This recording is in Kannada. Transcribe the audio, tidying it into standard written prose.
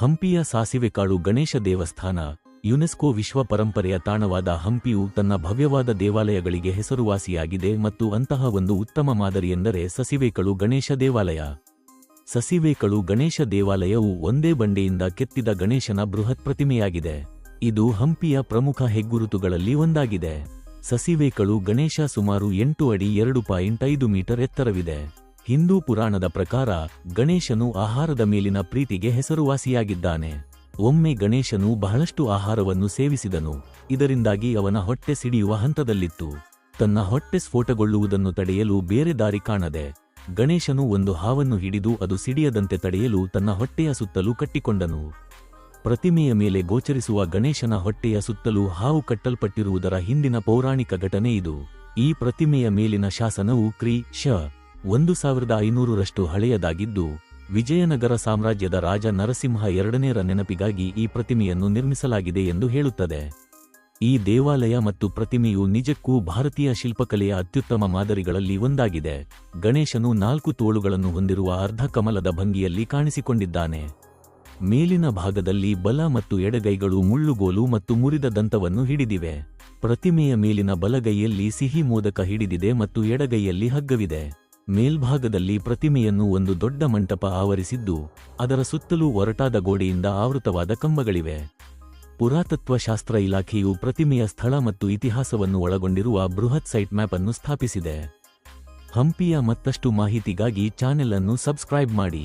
ಹಂಪಿಯ ಸಾಸಿವೆಕಾಳು ಗಣೇಶ ದೇವಸ್ಥಾನ. ಯುನೆಸ್ಕೋ ವಿಶ್ವ ಪರಂಪರೆಯ ತಾಣವಾದ ಹಂಪಿಯು ತನ್ನ ಭವ್ಯವಾದ ದೇವಾಲಯಗಳಿಗೆ ಹೆಸರುವಾಸಿಯಾಗಿದೆ ಮತ್ತು ಅಂತಹ ಒಂದು ಉತ್ತಮ ಮಾದರಿಯೆಂದರೆ ಸಸಿವೇಕಳು ಗಣೇಶ ದೇವಾಲಯ. ಸಸಿವೇಕಳು ಗಣೇಶ ದೇವಾಲಯವು ಒಂದೇ ಬಂಡೆಯಿಂದ ಕೆತ್ತಿದ ಗಣೇಶನ ಬೃಹತ್ ಪ್ರತಿಮೆಯಾಗಿದೆ. ಇದು ಹಂಪಿಯ ಪ್ರಮುಖ ಹೆಗ್ಗುರುತುಗಳಲ್ಲಿ ಒಂದಾಗಿದೆ. ಸಸಿವೇಕಳು ಗಣೇಶ ಸುಮಾರು 8 ಅಡಿ 2.5 ಮೀಟರ್ ಎತ್ತರವಿದೆ. ಹಿಂದೂ ಪುರಾಣದ ಪ್ರಕಾರ ಗಣೇಶನು ಆಹಾರದ ಮೇಲಿನ ಪ್ರೀತಿಗೆ ಹೆಸರುವಾಸಿಯಾಗಿದ್ದಾನೆ. ಒಮ್ಮೆ ಗಣೇಶನು ಬಹಳಷ್ಟು ಆಹಾರವನ್ನು ಸೇವಿಸಿದನು. ಇದರಿಂದಾಗಿ ಅವನ ಹೊಟ್ಟೆ ಸಿಡಿಯುವ ಹಂತದಲ್ಲಿತ್ತು. ತನ್ನ ಹೊಟ್ಟೆ ಸ್ಫೋಟಗೊಳ್ಳುವುದನ್ನು ತಡೆಯಲು ಬೇರೆ ದಾರಿ ಕಾಣದೆ ಗಣೇಶನು ಒಂದು ಹಾವನ್ನು ಹಿಡಿದು ಅದು ಸಿಡಿಯದಂತೆ ತಡೆಯಲು ತನ್ನ ಹೊಟ್ಟೆಯ ಸುತ್ತಲೂ ಕಟ್ಟಿಕೊಂಡನು. ಪ್ರತಿಮೆಯ ಮೇಲೆ ಗೋಚರಿಸುವ ಗಣೇಶನ ಹೊಟ್ಟೆಯ ಸುತ್ತಲೂ ಹಾವು ಕಟ್ಟಲ್ಪಟ್ಟಿರುವುದರ ಹಿಂದಿನ ಪೌರಾಣಿಕ ಘಟನೆ ಇದು. ಈ ಪ್ರತಿಮೆಯ ಮೇಲಿನ ಶಾಸನವು ಕ್ರಿ.ಶ. 1500ರಷ್ಟು ಹಳೆಯದಾಗಿದ್ದು, ವಿಜಯನಗರ ಸಾಮ್ರಾಜ್ಯದ ರಾಜ ನರಸಿಂಹ ಎರಡನೇರ ನೆನಪಿಗಾಗಿ ಈ ಪ್ರತಿಮೆಯನ್ನು ನಿರ್ಮಿಸಲಾಗಿದೆ ಎಂದು ಹೇಳುತ್ತದೆ. ಈ ದೇವಾಲಯ ಮತ್ತು ಪ್ರತಿಮೆಯು ನಿಜಕ್ಕೂ ಭಾರತೀಯ ಶಿಲ್ಪಕಲೆಯ ಅತ್ಯುತ್ತಮ ಮಾದರಿಗಳಲ್ಲಿ ಒಂದಾಗಿದೆ. ಗಣೇಶನು 4 ತೋಳುಗಳನ್ನು ಹೊಂದಿರುವ ಅರ್ಧ ಕಮಲದ ಭಂಗಿಯಲ್ಲಿ ಕಾಣಿಸಿಕೊಂಡಿದ್ದಾನೆ. ಮೇಲಿನ ಭಾಗದಲ್ಲಿ ಬಲ ಮತ್ತು ಎಡಗೈಗಳು ಮುಳ್ಳುಗೋಲು ಮತ್ತು ಮುರಿದ ದಂತವನ್ನು ಹಿಡಿದಿವೆ. ಪ್ರತಿಮೆಯ ಮೇಲಿನ ಬಲಗೈಯಲ್ಲಿ ಸಿಹಿ ಮೋದಕ ಹಿಡಿದಿದೆ ಮತ್ತು ಎಡಗೈಯಲ್ಲಿ ಹಗ್ಗವಿದೆ. ಮೇಲ್ಭಾಗದಲ್ಲಿ ಪ್ರತಿಮೆಯನ್ನು ಒಂದು ದೊಡ್ಡ ಮಂಟಪ ಆವರಿಸಿದ್ದು, ಅದರ ಸುತ್ತಲೂ ಒರಟಾದ ಗೋಡೆಯಿಂದ ಆವೃತವಾದ ಕಂಬಗಳಿವೆ. ಪುರಾತತ್ವ ಶಾಸ್ತ್ರ ಇಲಾಖೆಯು ಪ್ರತಿಮೆಯ ಸ್ಥಳ ಮತ್ತು ಇತಿಹಾಸವನ್ನು ಒಳಗೊಂಡಿರುವ ಬೃಹತ್ ಸೈಟ್ ಮ್ಯಾಪ್ ಅನ್ನು ಸ್ಥಾಪಿಸಿದೆ. ಹಂಪಿಯ ಮತ್ತಷ್ಟು ಮಾಹಿತಿಗಾಗಿ ಚಾನೆಲ್ ಅನ್ನು ಸಬ್ಸ್ಕ್ರೈಬ್ ಮಾಡಿ.